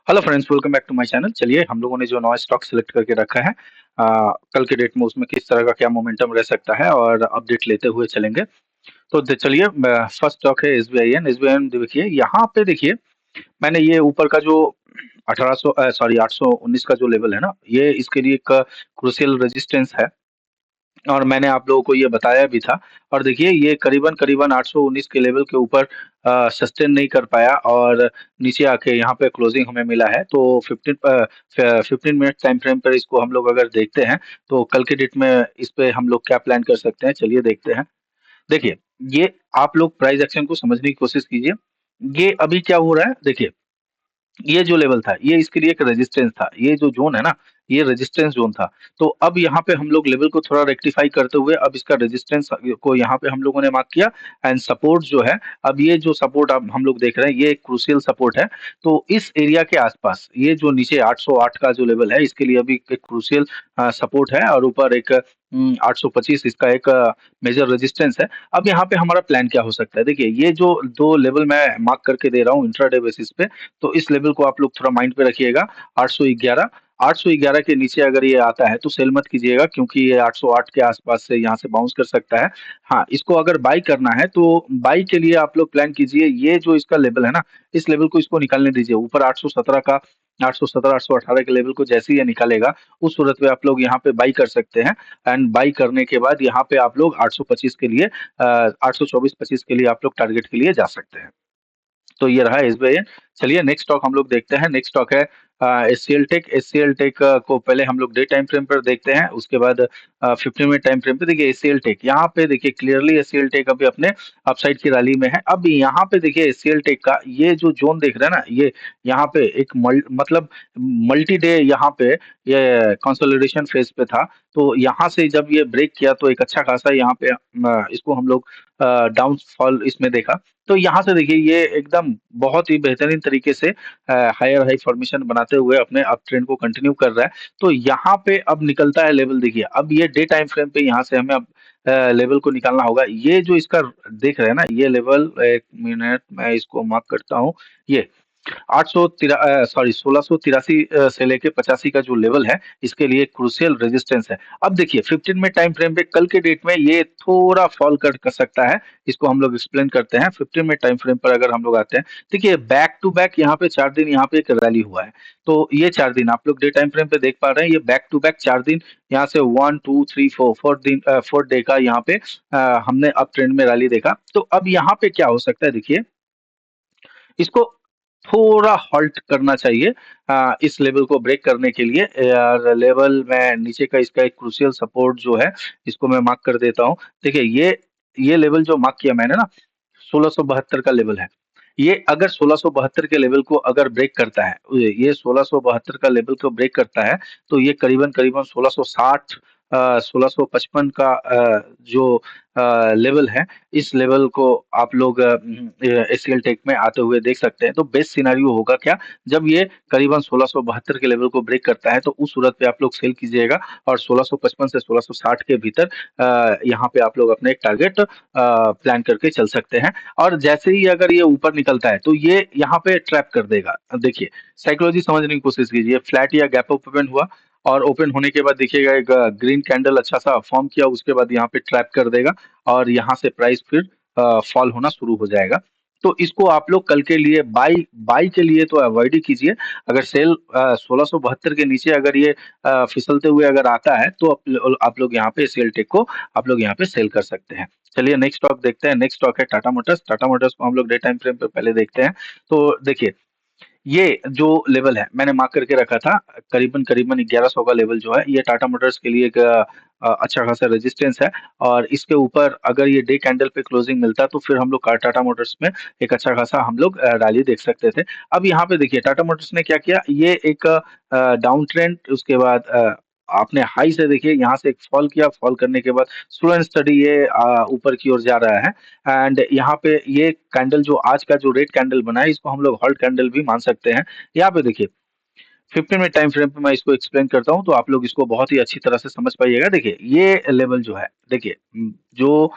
Hello friends, welcome back to my channel. चलिए हम लोगों ने जो नया स्टॉक सेलेक्ट करके रखा है, कल के डेट में उसमें किस तरह का क्या मोमेंटम रह सकता है और अपडेट लेते हुए चलेंगे। तो चलिए, फर्स्ट स्टॉक है एसबीआईएन। एसबीआईएन देखिए, यहाँ पे देखिए मैंने ये ऊपर का जो 1800 सॉरी 819 का जो लेवल है ना, ये इसके लिए एक क्रूशियल रेजिस्टेंस है और मैंने आप लोगों को ये बताया भी था। और देखिए ये करीबन 819 के लेवल के ऊपर सस्टेन नहीं कर पाया और नीचे आके यहाँ पे क्लोजिंग हमें मिला है। तो 15 मिनट टाइम फ्रेम पर इसको हम लोग अगर देखते हैं तो कल के डेट में इस पे हम लोग क्या प्लान कर सकते हैं, चलिए देखते हैं। देखिए, ये आप लोग प्राइस एक्शन को समझने की कोशिश कीजिए। ये अभी क्या हो रहा है, देखिए ये जो लेवल था, ये इसके लिए एक रेजिस्टेंस था। ये जो ज़ोन है ना, ये रेजिस्टेंस ज़ोन था। तो अब यहाँ पे हम लोग लेवल को थोड़ा रेक्टिफ़ाई करते हुए अब इसका रेजिस्टेंस को यहाँ पे हम लोगों ने मार्क किया एंड सपोर्ट जो है, अब ये जो सपोर्ट अब हम लोग देख रहे हैं, ये एक क्रूशियल सपोर्ट है। तो इस एरिया के आस-पास ये जो नीचे 808 का जो लेवल है, इसके लिए अभी एक क्रूशियल सपोर्ट है और ऊपर एक 825 इसका एक मेजर रेजिस्टेंस है। अब यहाँ पे हमारा प्लान क्या हो सकता है? देखिए, ये जो 2 लेवल मैं मार्क करके दे रहा हूँ इंट्राडे बेसिस पे, तो इस लेवल को आप लोग थोड़ा माइंड पे रखिएगा। 811 811 के नीचे अगर ये आता है तो सेल मत कीजिएगा, क्योंकि ये 808 के आसपास से यहाँ से बाउंस कर सकता है। हाँ, इसको अगर बाई करना है तो बाई के लिए आप लोग प्लान कीजिए। ये जो इसका लेवल है ना, इस लेवल को इसको निकालने दीजिए। ऊपर 817 का 817 818 के लेवल को जैसे ही ये निकालेगा, उस सूरत में आप लोग यहाँ पे बाई कर सकते हैं एंड बाई करने के बाद यहाँ पे आप लोग 825 के लिए 824-25 के लिए आप लोग टारगेट के लिए जा सकते हैं। तो ये रहा एसबीआई। चलिए नेक्स्ट स्टॉक हम लोग देखते हैं। नेक्स्ट स्टॉक है एचसीएल टेक। एचसीएल टेक को पहले हम लोग डे टाइम फ्रेम पर देखते हैं, उसके बाद 15 मिनट टाइम फ्रेम पे। देखिए एचसीएल टेक, यहाँ पे देखिए क्लियरली एचसीएल टेक अभी अपने अपसाइड की रैली में है। अब यहाँ पे देखिए एचसीएल टेक का ये जो जोन देख रहे हैं ना, ये यहाँ पे एक मतलब मल्टी डे यहाँ पे ये कंसोलिडेशन फेज पे था। तो यहाँ से जब ये ब्रेक किया तो एक अच्छा खासा यहाँ पे इसको हम लोग डाउनफॉल इसमें देखा। तो यहाँ से देखिए ये एकदम बहुत ही बेहतरीन तरीके से हायर हाई फॉर्मेशन बनाते हुए अपने अप ट्रेंड को कंटिन्यू कर रहा है। तो यहाँ पे अब निकलता है लेवल। देखिए अब ये डे टाइम फ्रेम पे यहाँ से हमें अब लेवल को निकालना होगा। ये जो इसका देख रहे हैं ना, ये लेवल, एक मिनट मैं इसको मार्क करता हूँ। ये 1683 से लेके 85 का जो लेवल है, इसके लिए क्रूशियल रेजिस्टेंस है। अब देखिए 15 में टाइम फ्रेम पे कल के डेट में ये थोड़ा फॉल कर सकता है। इसको हम लोग एक्सप्लेन करते हैं। 15 में टाइम फ्रेम पर अगर हम लोग आते हैं, देखिए बैक टू बैक यहाँ पे 4 दिन यहाँ पे एक रैली हुआ है। तो ये 4 दिन आप लोग डे टाइम फ्रेम पे देख पा रहे हैं। ये बैक टू बैक 4 दिन यहाँ से 1 2 3 4 दिन 4 डे का यहाँ पे हमने अप ट्रेंड में रैली देखा। तो अब यहाँ पे क्या हो सकता है, देखिए इसको थोड़ा हॉल्ट करना चाहिए इस लेवल को ब्रेक करने के लिए। यार लेवल में नीचे का इसका एक क्रूशियल सपोर्ट जो है, इसको मैं मार्क कर देता हूँ। देखिए ये लेवल जो मार्क किया मैंने ना, 1672 का लेवल है। ये अगर 1672 के लेवल को अगर ब्रेक करता है, ये 1672 का लेवल को ब्रेक करता है, तो ये करीबन 1660 1655 का जो लेवल है, इस लेवल को आप लोग एसीएल टेक में आते हुए देख सकते हैं। तो बेस्ट सिनेरियो होगा क्या, जब ये करीबन 1672 के लेवल को ब्रेक करता है, तो उस सूरत पे आप लोग सेल कीजिएगा और 1655 से 1660 के भीतर यहाँ पे आप लोग अपने एक टारगेट प्लान करके चल सकते हैं। और जैसे ही अगर ये ऊपर निकलता है तो ये यहाँ पे ट्रैप कर देगा। देखिए साइकोलॉजी समझने की कोशिश कीजिए। फ्लैट या गैप अप ओपन हुआ और ओपन होने के बाद देखिएगा एक ग्रीन कैंडल अच्छा सा फॉर्म किया, उसके बाद यहाँ पे ट्रैप कर देगा और यहाँ से प्राइस फिर फॉल होना शुरू हो जाएगा। तो इसको आप लोग कल के लिए बाई बाई के लिए तो अवॉइड ही कीजिए। अगर सेल 1672 के नीचे अगर ये फिसलते हुए अगर आता है तो आप लोग यहाँ पे सेल टेक को आप लोग यहाँ पे सेल कर सकते हैं। चलिए नेक्स्ट स्टॉक देखते हैं। नेक्स्ट स्टॉक है टाटा मोटर्स। टाटा मोटर्स को हम लोग डे टाइम फ्रेम पे पहले देखते हैं। तो देखिए ये जो लेवल है मैंने मार्क करके रखा था, करीबन 1100 का लेवल जो है, ये टाटा मोटर्स के लिए एक अच्छा खासा रेजिस्टेंस है। और इसके ऊपर अगर ये डे कैंडल पे क्लोजिंग मिलता तो फिर हम लोग टाटा मोटर्स में एक अच्छा खासा हम लोग रैली देख सकते थे। अब यहाँ पे देखिए टाटा मोटर्स ने क्या किया, ये एक डाउन ट्रेंड, उसके बाद आपने हाई से देखिए यहाँ से एक फॉल किया। फॉल करने के बाद स्लो एंड स्टडी ये ऊपर की ओर जा रहा है एंड यहाँ पे ये कैंडल जो आज का जो रेड कैंडल बना है, इसको हम लोग हॉल्ट कैंडल भी मान सकते हैं। यहाँ पे देखिए 15 मिनट टाइम फ्रेम पे मैं इसको एक्सप्लेन करता हूँ तो आप लोग इसको बहुत ही अच्छी तरह से समझ पाइएगा। देखिए ये लेवल जो है, देखिए जो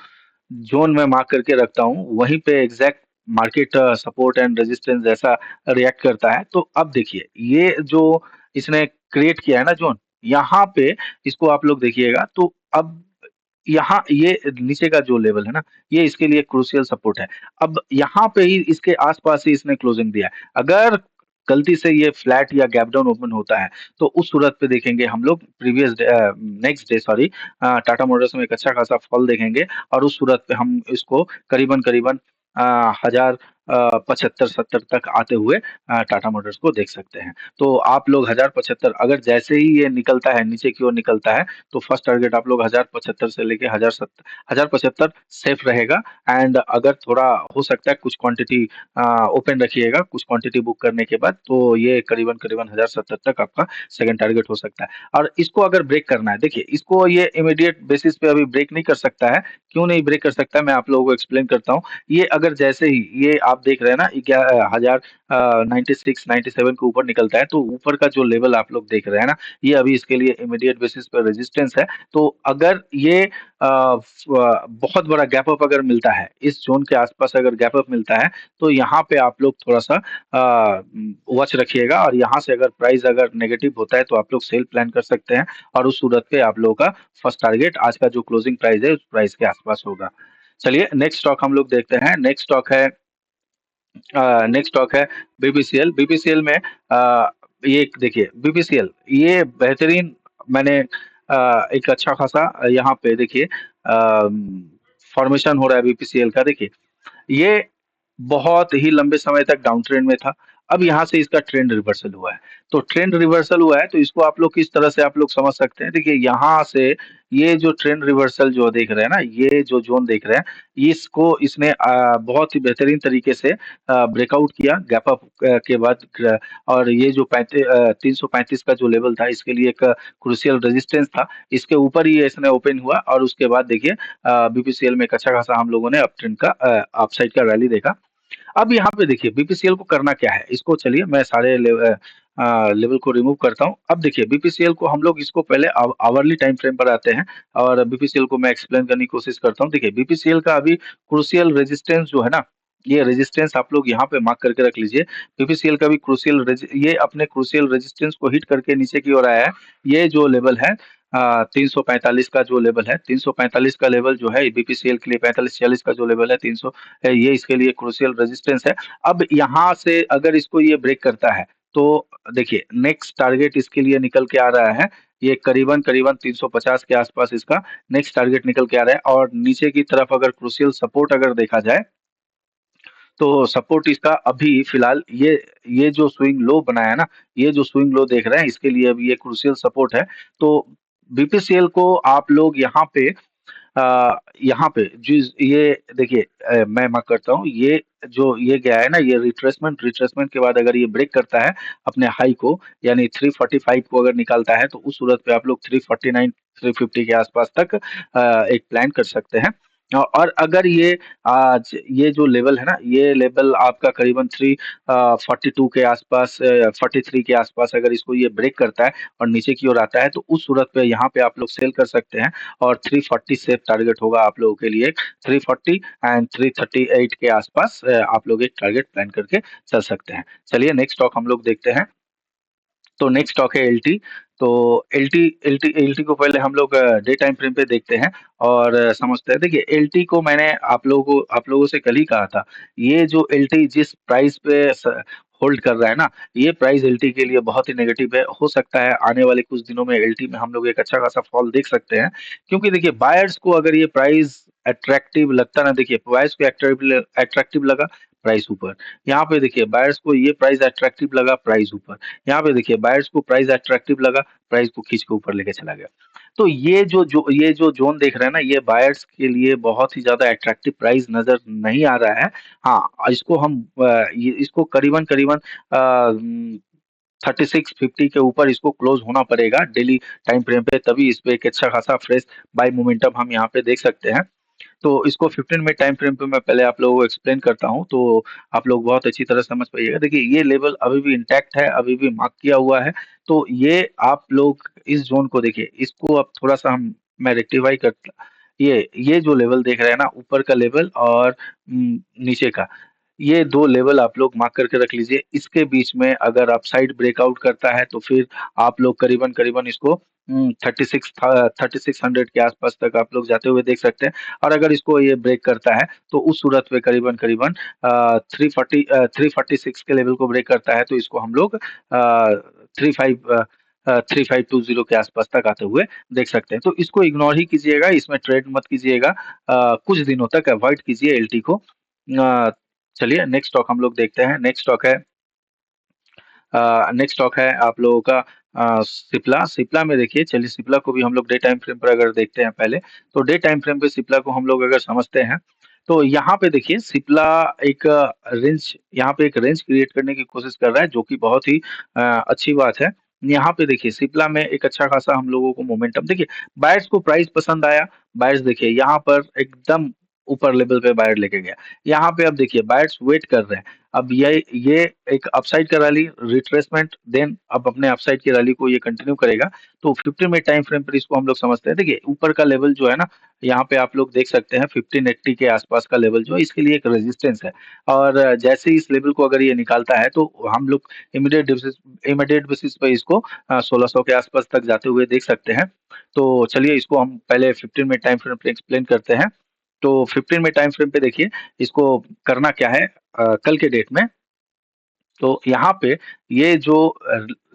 जोन मैं मार्क करके रखता हूँ वहीं पे exact market support and resistance जैसा रिएक्ट करता है। तो अब देखिए ये जो इसने क्रिएट किया है ना जोन, यहाँ पे इसको आप लोग देखिएगा तो अब यहाँ ये नीचे का जो लेवल है ना, ये इसके लिए क्रूशियल सपोर्ट है। अब यहाँ पे ही इसके आस-पास ही इसने क्लोजिंग दिया है। अगर गलती से ये फ्लैट या गैप डाउन ओपन होता है, तो उस सूरत पे देखेंगे हम लोग next day sorry Tata Motors में एक अच्छा खासा फॉल देखेंगे और उस सूरत पे हम इसको करीबन-करीबन 1075-70 तक आते हुए टाटा मोटर्स को देख सकते हैं। तो आप लोग 1075 अगर जैसे ही ये निकलता है, नीचे की ओर निकलता है, तो फर्स्ट टारगेट आप लोग 1075 से लेके 1075 सेफ रहेगा एंड अगर थोड़ा हो सकता है कुछ क्वांटिटी ओपन रखिएगा कुछ क्वांटिटी बुक करने के बाद तो ये करीबन-करीबन 1070 तक आपका सेकंड टारगेट हो सकता है। और इसको अगर ब्रेक करना है, देखिए इसको ये इमीडिएट बेसिस पे अभी ब्रेक नहीं कर सकता है। क्यों नहीं ब्रेक कर सकता है मैं आप लोगों को एक्सप्लेन करता हूँ। ये अगर जैसे ही ये आप देख रहे हैं ना 96-97 के ऊपर निकलता है, तो ऊपर का जो लेवल आप लोग देख रहे हैं ना, ये अभी इसके लिए इमीडिएट बेसिस पे रेजिस्टेंस है। तो अगर ये बहुत बड़ा गैप अप अगर मिलता है, इस ज़ोन के आस-पास अगर गैप अप मिलता है, तो यहाँ पे आप लोग थोड़ा-सा वॉच रखिएगा और यहाँ से अगर प्राइस अगर नेगेटिव होता है, तो आप लोग सेल प्लान कर सकते हैं और उस सूरत पे आप लोगों का फर्स्ट टारगेट आज का जो क्लोजिंग प्राइस है, उस प्राइस के आस-पास होगा। चलिए नेक्स्ट स्टॉक हम लोग देखते हैं। नेक्स्ट स्टॉक है बीपीसीएल। बीपीसीएल में ये देखिए बीपीसीएल ये बेहतरीन मैंने एक अच्छा खासा यहाँ पे देखिए फॉर्मेशन हो रहा है बीपीसीएल का देखिए ये बहुत ही लंबे समय तक डाउन ट्रेंड में था। अब यहाँ से इसका ट्रेंड रिवर्सल हुआ है। तो ट्रेंड रिवर्सल हुआ है तो इसको आप लोग किस तरह से आप लोग समझ सकते हैं। देखिए यहाँ से ये जो ट्रेंड रिवर्सल जो देख रहे हैं ना, ये जो ज़ोन देख रहे हैं, इसको इसने बहुत ही बेहतरीन तरीके से ब्रेकआउट किया गैप अप के बाद और ये जो 335 का जो लेवल था इसके लिए एक क्रूशियल रेजिस्टेंस था। इसके ऊपर ही इसने ओपन हुआ और उसके बाद देखिए बीपीसीएल में एक अच्छा खासा हम लोगों ने अप ट्रेंड का अपसाइड का रैली देखा। अब यहाँ पे देखिए बीपीसीएल को करना क्या है? इसको चलिए मैं सारे लेवल को रिमूव करता हूँ। अब देखिए बीपीसीएल को हम लोग इसको पहले आवरली टाइम फ्रेम पर आते हैं और बीपीसीएल को मैं एक्सप्लेन करने की कोशिश करता हूँ। देखिए बीपीसीएल का अभी क्रूशियल रेजिस्टेंस जो है ना, ये रेजिस्टेंस आप लोग यहाँ पे मार्क करके रख लीजिए। बीपीसीएल का भी ये अपने क्रूशियल रेजिस्टेंस को हिट करके नीचे की ओर आया है। ये जो लेवल है 345 का जो लेवल है, 345 का लेवल जो है बीपीसीएल के लिए 45-46 का जो लेवल है 300 ये इसके लिए क्रूशियल रेजिस्टेंस है। अब यहाँ से अगर इसको ये ब्रेक करता है, तो देखिए नेक्स्ट टारगेट इसके लिए निकल के आ रहा है। ये करीबन-करीबन 350 के आसपास इसका नेक्स्ट टारगेट निकल के आ रहा है और नीचे की तरफ अगर क्रूशियल सपोर्ट अगर देखा जाए, तो सपोर्ट इसका अभी फिलहाल ये जो स्विंग लो बनाया ना, ये जो स्विंग लो देख रहे हैं इसके लिए अभी ये क्रूशियल सपोर्ट है। तो बीपीसीएल को आप लोग यहाँ पे जिस ये देखिए मैं मार्क करता हूँ ये जो ये गया है ना ये रिट्रेसमेंट के बाद अगर ये ब्रेक करता है अपने हाई को यानी 345 को अगर निकालता है तो उस सूरत पे आप लोग 349 350 के आसपास तक एक प्लान कर सकते हैं। और अगर ये आज ये जो लेवल है ना ये लेवल आपका करीबन 342 के आसपास 43 के आसपास अगर इसको ये ब्रेक करता है और नीचे की ओर आता है तो उस सूरत पे यहाँ पे आप लोग सेल कर सकते हैं और 340 सेफ टारगेट होगा आप लोगों के लिए 340 एंड 338 के आसपास आप लोग एक टारगेट प्लान करके चल सकते हैं। चलिए नेक्स्ट स्टॉक हम लोग देखते हैं। तो नेक्स्ट स्टॉक है एलटी। तो एलटी को पहले हम लोग डे टाइम फ्रेम पे देखते हैं और समझते हैं। देखिए एलटी को मैंने आप लोगों से कल ही कहा था। ये जो एलटी जिस प्राइस पे होल्ड कर रहा है ना, ये प्राइस एलटी के लिए बहुत ही नेगेटिव है। हो सकता है आने वाले कुछ दिनों में एलटी में हम लोग एक अच्छा खासा फॉल देख सकते हैं। क्योंकि देखिए बायर्स को अगर ये प्राइस अट्रैक्टिव लगता ना देखिए बायर्स को अट्रैक्टिव लगा प्राइस ऊपर। यहाँ पे देखिए बायर्स को ये प्राइस अट्रैक्टिव लगा प्राइस ऊपर। यहाँ पे देखिए बायर्स को प्राइस अट्रैक्टिव लगा, प्राइस को खींच के ऊपर लेके चला गया। तो ये जो ज़ोन देख रहे हैं ना, ये बायर्स के लिए बहुत ही ज़्यादा अट्रैक्टिव प्राइस नज़र नहीं आ रहा है। हाँ, इसको हम ये इसको करीबन-करीबन 3650 के ऊपर इसको क्लोज़ होना पड़ेगा डेली टाइम फ्रेम पे तभी इस पे एक अच्छा खासा फ्रेश बाय मोमेंटम हम यहाँ पे देख सकते हैं। तो इसको 15 मिनट टाइम फ्रेम पे मैं पहले आप लोगों को एक्सप्लेन करता हूँ, तो आप लोग बहुत अच्छी तरह समझ पाइएगा। देखिए, ये लेवल अभी भी इंटैक्ट है, अभी भी मार्क किया हुआ है, तो ये आप लोग इस ज़ोन को देखिए, इसको अब थोड़ा-सा मैं रेक्टिफ़ाई करता ये जो लेवल देख रहे हैं ना, ऊपर का लेवल और नीचे का, ये 2 लेवल आप लोग मार्क करके रख लीजिए। इसके बीच में अगर अपसाइड ब्रेकआउट करता है तो फिर आप लोग करीबन-करीबन इसको 3600 के आस-पास तक आप लोग जाते हुए देख सकते हैं। और अगर इसको ये ब्रेक करता है तो उस सूरत में करीबन-करीबन 346 के लेवल को ब्रेक करता है तो इसको हम लोग 3520 के आस-पास तक आते हुए देख सकते हैं। तो इसको इग्नोर ही कीजिएगा, इसमें ट्रेड मत कीजिएगा। कुछ दिनों तक अवॉइड कीजिए एलटी को। चलिए नेक्स्ट स्टॉक हम लोग देखते हैं। नेक्स्ट स्टॉक है आप लोगों का सिप्ला। सिप्ला में देखिए, चलिए सिप्ला को भी हम लोग डे टाइम फ्रेम पर अगर देखते हैं पहले, तो डे टाइम फ्रेम पे सिप्ला को हम लोग अगर समझते हैं, तो यहाँ पे देखिए सिप्ला एक रेंज यहाँ पे एक रेंज क्रिएट करने की कोशिश कर रहा है, जो कि बहुत ही अच्छी बात है। यहाँ पे देखिए सिप्ला में एक अच्छा खासा हम लोगों को मोमेंटम देखिए, बायर्स को प्राइस पसंद आया, बायर्स देखिए यहाँ पर एकदम ऊपर लेवल पे बायर लेके गया। यहाँ पे अब देखिए बायर्स वेट कर रहे हैं। अब ये एक अपसाइड का रैली रिट्रेसमेंट, देन अब अपने अपसाइड की रैली को ये कंटिन्यू करेगा। तो 15 मिनट टाइम फ्रेम पर इसको हम लोग समझते हैं। देखिए ऊपर का लेवल जो है ना, यहाँ पे आप लोग देख सकते हैं 1580 के आसपास का लेवल जो है, इसके लिए एक रेजिस्टेंस है। और जैसे ही इस लेवल को अगर ये निकालता है तो हम लोग इमीडिएट बेसिस पे इसको 1600 के आसपास तक जाते हुए देख सकते हैं। तो चलिए इसको हम पहले 15 मिनट टाइम फ्रेम पे एक्सप्लेन करते हैं। तो 15 मिनट टाइम फ्रेम पे देखिए इसको करना क्या है, कल के डेट में। तो यहाँ पे ये जो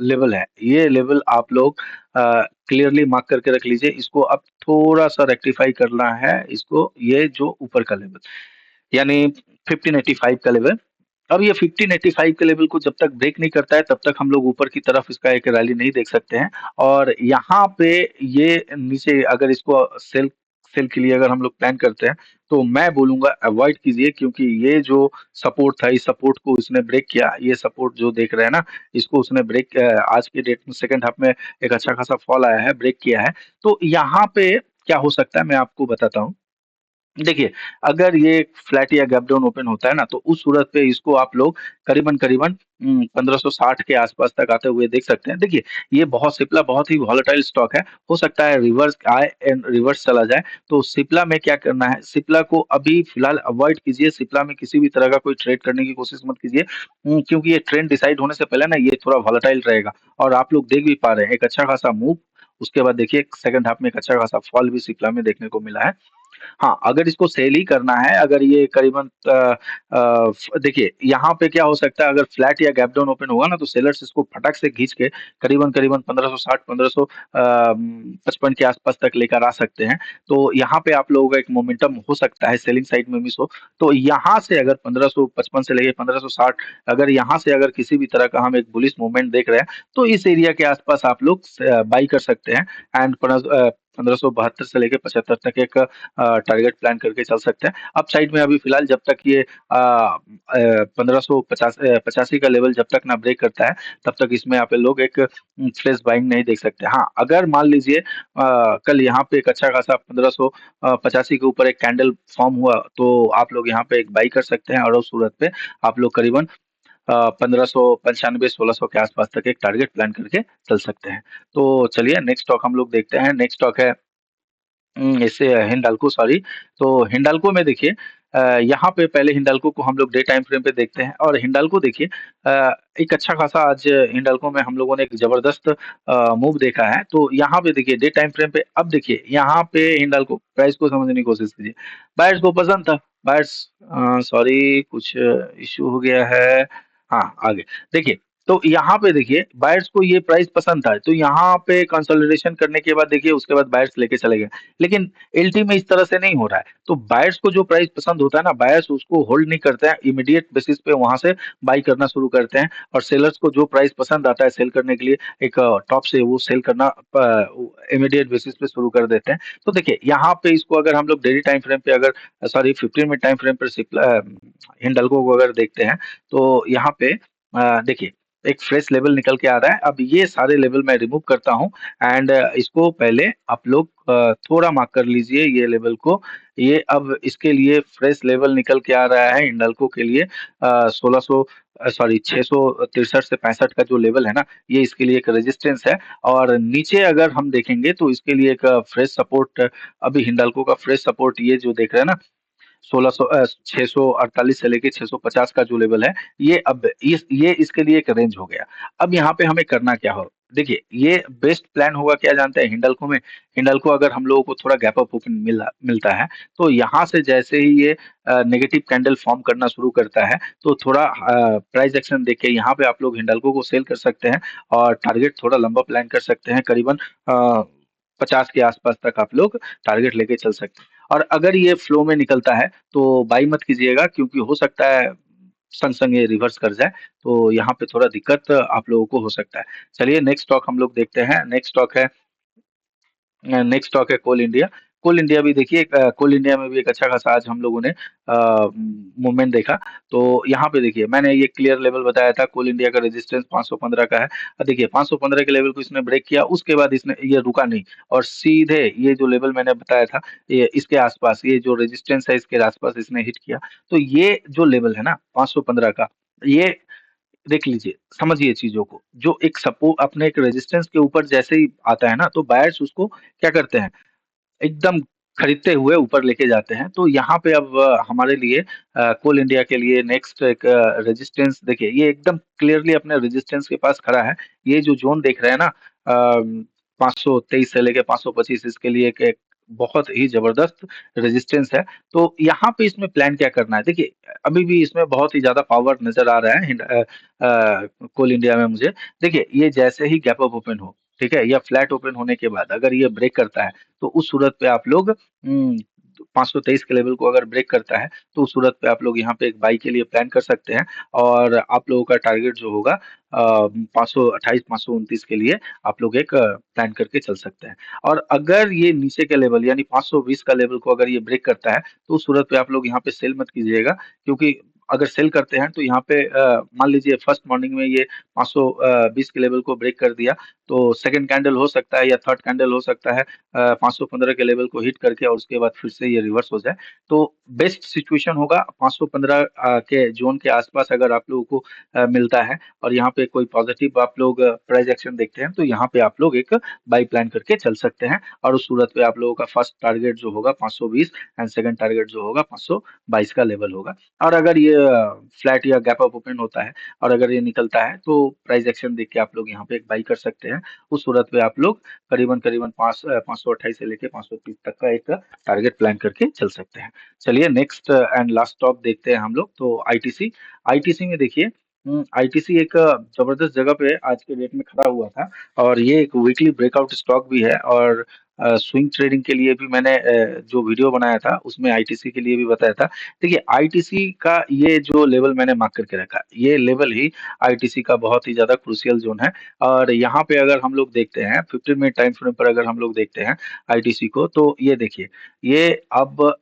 लेवल है, ये लेवल आप लोग क्लियरली मार्क करके रख लीजिए। इसको अब थोड़ा-सा रेक्टिफाई करना है, इसको ये जो ऊपर का लेवल, यानी 1585 का लेवल। अब ये 1585 के लेवल को जब तक ब्रेक नहीं करता है, तब तक हम लोग ऊपर की तरफ इसका एक रैली नहीं देख सकते हैं। और यहाँ पे ये नीचे अगर इसको सेल सेल के लिए अगर हम लोग प्लान करते हैं, तो मैं बोलूँगा अवॉइड कीजिए, क्योंकि ये जो सपोर्ट था, इस सपोर्ट को इसने ब्रेक किया। ये सपोर्ट जो देख रहे हैं ना, इसको उसने ब्रेक आज के डेट में सेकंड हाफ में एक अच्छा खासा फॉल आया है, ब्रेक किया है। तो यहाँ पे क्या हो सकता है मैं आपको बताता हूँ। देखिए, अगर ये फ्लैट या गैप डाउन ओपन होता है ना, तो उस सूरत पे इसको आप लोग करीबन-करीबन 1560 के आस-पास तक आते हुए देख सकते हैं। देखिए, ये सिप्ला बहुत ही वॉलेटाइल स्टॉक है। हो सकता है रिवर्स आए एंड रिवर्स चला जाए। तो सिप्ला में क्या करना है, सिप्ला को अभी फिलहाल अवॉइड कीजिए। सिप्ला में किसी भी तरह का कोई ट्रेड करने की कोशिश मत कीजिए। क्योंकि ये ट्रेंड डिसाइड होने से पहले ना ये थोड़ा वॉलेटाइल रहेगा। और आप लोग देख भी पा रहे हैं एक अच्छा खासा मूव, उसके बाद देखिए सेकंड हाफ में एक अच्छा खासा फॉल भी सिप्ला में देखने को मिला है। हाँ, अगर इसको सेल ही करना है, अगर ये करीबन देखिए यहाँ पे क्या हो सकता है, अगर फ्लैट या गैप डाउन ओपन होगा ना, तो सेलर्स इसको फटाक से खींच के करीबन-करीबन 1560 1555 के आसपास तक लेकर आ सकते हैं। तो यहाँ पे आप लोगों का एक मोमेंटम हो सकता है सेलिंग साइड में मिस हो। तो यहाँ से अगर 1555 से लेके 1560, अगर यहाँ से अगर किसी भी तरह का हम एक बुलिश मूवमेंट देख रहे हैं, तो इस एरिया के आसपास आप लोग बाई कर सकते हैं। एंड 1572 से लेके 75 तक एक टारगेट प्लान करके चल सकते हैं। अप साइड में अभी फिलहाल जब तक ये 85 का लेवल जब तक ना ब्रेक करता है, तब तक इसमें आप लोग एक फ्रेश बाइंग नहीं देख सकते। हाँ, अगर मान लीजिए कल यहाँ पे एक अच्छा खासा 1585 के ऊपर एक कैंडल फॉर्म हुआ, तो आप लोग यहाँ पे एक बाई कर सकते हैं। और उस सूरत पे आप लोग करीबन 1595 1600 के आसपास तक एक टारगेट प्लान करके चल सकते हैं। तो चलिए नेक्स्ट स्टॉक हम लोग देखते हैं। नेक्स्ट स्टॉक है इससे हिंडाल्को, सॉरी। तो हिंडाल्को में देखिए यहाँ पे पहले हिंडाल्को को हम लोग डे टाइम फ्रेम पे देखते हैं। और हिंडाल्को देखिए एक अच्छा खासा आज हिंडाल्को में हम लोगों ने एक जबरदस्त मूव देखा है। तो यहाँ पे देखिए डे टाइम फ्रेम पे अब देखिए यहाँ पे हिंडाल्को प्राइस को समझने की कोशिश कीजिए। बायर्स को पसंद था, बायर्स सॉरी कुछ इश्यू हो गया है। हाँ, आगे देखिए, तो यहाँ पे देखिए बायर्स को ये प्राइस पसंद था, तो यहाँ पे कंसोलिडेशन करने के बाद देखिए उसके बाद बायर्स लेके चले गए। लेकिन एलटी में इस तरह से नहीं हो रहा है। तो बायर्स को जो प्राइस पसंद होता है ना, बायर्स उसको होल्ड नहीं करते हैं, इमीडिएट बेसिस पे वहां से बाई करना शुरू करते हैं। और सेलर्स को जो प्राइस पसंद आता है सेल करने के लिए, एक टॉप से वो सेल करना इमीडिएट बेसिस पे शुरू कर देते हैं। तो देखिए यहाँ पे इसको अगर हम लोग डेली टाइम फ्रेम पे अगर सॉरी 15 मिनट टाइम फ्रेम पर हिंडल्को को अगर देखते हैं, तो यहाँ पे देखिए एक फ्रेश लेवल निकल के आ रहा है। अब ये सारे लेवल मैं रिमूव करता हूँ। एंड इसको पहले आप लोग थोड़ा मार्क कर लीजिए ये लेवल को। ये अब इसके लिए फ्रेश लेवल निकल के आ रहा है हिंडाल्को के लिए 1600 सॉरी 663 से 65 का जो लेवल है ना, ये इसके लिए एक रेजिस्टेंस है। और नीचे अगर हम देखेंगे तो इसके लिए एक फ्रेश सपोर्ट, अभी हिंडाल्को का फ्रेश सपोर्ट ये जो देख रहे हैं ना, 648 से लेके 650 का जो लेवल है, ये अब ये इसके लिए एक रेंज हो गया। अब यहाँ पे हमें करना क्या हो? देखिए, ये बेस्ट प्लान होगा क्या जानते हैं हिंडल्को में? हिंडल्को अगर हम लोगों को थोड़ा गैप अप ओपन मिलता है, तो यहाँ से जैसे ही ये नेगेटिव कैंडल फॉर्म करना शुरू करता है, तो थोड़ा प्राइस एक्शन देख के यहाँ पे आप लोग हिंडल्को को सेल कर सकते हैं और टारगेट थोड़ा लंबा प्लान कर सकते हैं, करीबन 50 के आसपास तक आप लोग टारगेट लेके चल सकते हैं। और अगर ये फ्लो में निकलता है तो बाई मत कीजिएगा, क्योंकि हो सकता है संग संग ये रिवर्स कर जाए, तो यहाँ पे थोड़ा दिक्कत आप लोगों को हो सकता है। चलिए नेक्स्ट स्टॉक हम लोग देखते हैं। नेक्स्ट स्टॉक है कोल इंडिया। कोल इंडिया भी देखिए, कोल इंडिया में भी एक अच्छा खासा आज हम लोगों ने मूवमेंट देखा। तो यहाँ पे देखिए, मैंने ये क्लियर लेवल बताया था, कोल इंडिया का रेजिस्टेंस 515 का है। देखिए 515 के लेवल को इसने ब्रेक किया, उसके बाद इसने ये रुका नहीं और सीधे ये जो लेवल मैंने बताया था, ये इसके आसपास, ये जो रेजिस्टेंस है इसके आसपास इसने हिट किया। तो ये जो लेवल है ना 515 का, ये देख लीजिए, समझिए चीजों को। जो एक अपने एक रेजिस्टेंस के ऊपर जैसे ही आता है ना, तो बायर्स उसको क्या करते हैं, एकदम खरीदते हुए ऊपर लेके जाते हैं। तो यहाँ पे अब हमारे लिए कोल इंडिया के लिए नेक्स्ट एक रेजिस्टेंस देखिए, ये एकदम क्लियरली अपने रेजिस्टेंस के पास खड़ा है। ये जो जोन देख रहे हैं ना, 523 से लेके 525, इसके लिए एक बहुत ही जबरदस्त रेजिस्टेंस है। तो यहाँ पे इसमें प्लान क्या करना है? देखिए, अभी भी इसमें बहुत ही ज्यादा पावर नजर आ रहा है कोल इंडिया में मुझे। देखिए, ये जैसे ही गैप अप ओपन हो, ठीक है, या फ्लैट ओपन होने के बाद अगर ये ब्रेक करता है, तो उस सूरत पे आप लोग 523 के लेवल को अगर ब्रेक करता है, तो उस सूरत पे आप लोग यहाँ पे एक बाई के लिए प्लान कर सकते हैं। और आप लोगों का टारगेट जो होगा 528 529 के लिए आप लोग एक प्लान करके चल सकते हैं। और अगर ये नीचे के लेवल यानी 520 का लेवल को अगर ये ब्रेक करता है, तो उस सूरत पे आप लोग यहाँ पे सेल मत कीजिएगा, क्योंकि अगर सेल करते हैं तो यहाँ पे मान लीजिए फर्स्ट मॉर्निंग में ये 520 के लेवल को ब्रेक कर दिया, तो सेकंड कैंडल हो सकता है या थर्ड कैंडल हो सकता है 515 के लेवल को हिट करके और उसके बाद फिर से ये रिवर्स हो जाए। तो बेस्ट सिचुएशन होगा 515 के जोन के आसपास अगर आप लोगों को मिलता है और यहाँ पे कोई पॉजिटिव आप लोग प्राइस एक्शन देखते हैं, तो यहाँ पे आप लोग एक बाई प्लान करके चल सकते हैं। और उस सूरत पे आप लोगों का फर्स्ट टारगेट जो होगा 520 एंड सेकंड टारगेट जो होगा 522 का लेवल होगा। और अगर ये फ्लैट या गैप अप ओपन होता है और अगर ये निकलता है, तो प्राइस एक्शन देख के आप लोग यहाँ पे एक बाई कर सकते हैं। उस सूरत पे आप लोग करीबन करीबन 528 से लेके 530 तक का एक टारगेट प्लान करके चल सकते हैं। चलिए नेक्स्ट एंड लास्ट स्टॉक देखते हैं हम लोग, तो आईटीसी। आईटीसी में देखिए, आईटीसी एक जबरदस्त जगह पे आज के डेट में खड़ा हुआ था और ये एक वीकली ब्रेकआउट स्टॉक भी है। और स्विंग ट्रेडिंग के लिए भी मैंने जो वीडियो बनाया था उसमें आईटीसी के लिए भी बताया था। देखिए, आईटीसी का ये जो लेवल मैंने मार्क करके रखा, ये लेवल ही आईटीसी का बहुत ही ज्यादा क्रूशियल जोन है। और यहाँ पे अगर हम लोग देखते हैं 15 मिनट टाइम फ्रेम पर, अगर हम लोग देखते हैं आईटीसी को, तो ये देखिए, ये अब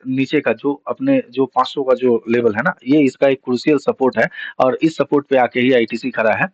नीचे का जो अपने जो 500 का जो लेवल है ना, ये इसका एक क्रूशियल सपोर्ट है और इस सपोर्ट पे आके ही आईटीसी खड़ा है।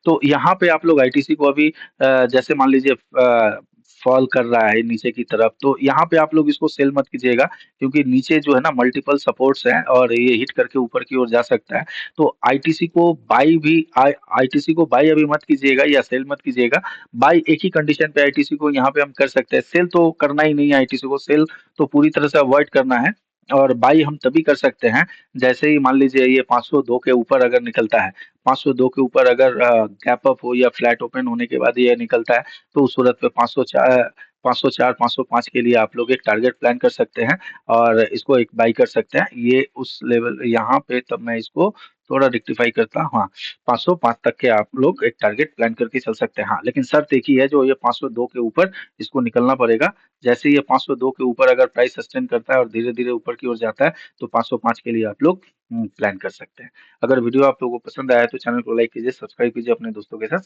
तो यहाँ पे आप लोग आईटीसी को अभी जैसे मान लीजिए फॉल कर रहा है नीचे की तरफ, तो यहाँ पे आप लोग इसको सेल मत कीजिएगा, क्योंकि नीचे जो है ना मल्टीपल सपोर्ट्स हैं और ये हिट करके ऊपर की ओर जा सकता है। तो आईटीसी को बाई भी आईटीसी को बाई अभी मत कीजिएगा या सेल मत कीजिएगा। बाई एक ही कंडीशन पे आईटीसी को यहाँ पे हम कर सकते हैं, सेल तो करना ही नहीं है, आईटीसी को सेल तो पूरी तरह से अवॉइड करना है। और बाई हम तभी कर सकते हैं जैसे ही मान लीजिए ये 502 के ऊपर अगर निकलता है, 502 के ऊपर अगर गैप अप हो या फ्लैट ओपन होने के बाद ये निकलता है, तो उस सूरत पे 504 505 के लिए आप लोग एक टारगेट प्लान कर सकते हैं और इसको एक बाई कर सकते हैं। ये उस लेवल यहाँ पे, तब मैं इसको थोड़ा रेक्टिफाई करता हूँ, हाँ, 505 तक के आप लोग एक टारगेट प्लान करके चल सकते हैं। हाँ, लेकिन शर्त एक ही है, जो ये 502 के ऊपर इसको निकलना पड़ेगा। जैसे ये 502 के ऊपर अगर प्राइस सस्टेन करता है और धीरे धीरे ऊपर की ओर जाता है, तो 505 के लिए आप लोग प्लान कर सकते हैं। अगर वीडियो आप लोगों को पसंद आया तो चैनल को लाइक कीजिए, सब्सक्राइब कीजिए, अपने दोस्तों के साथ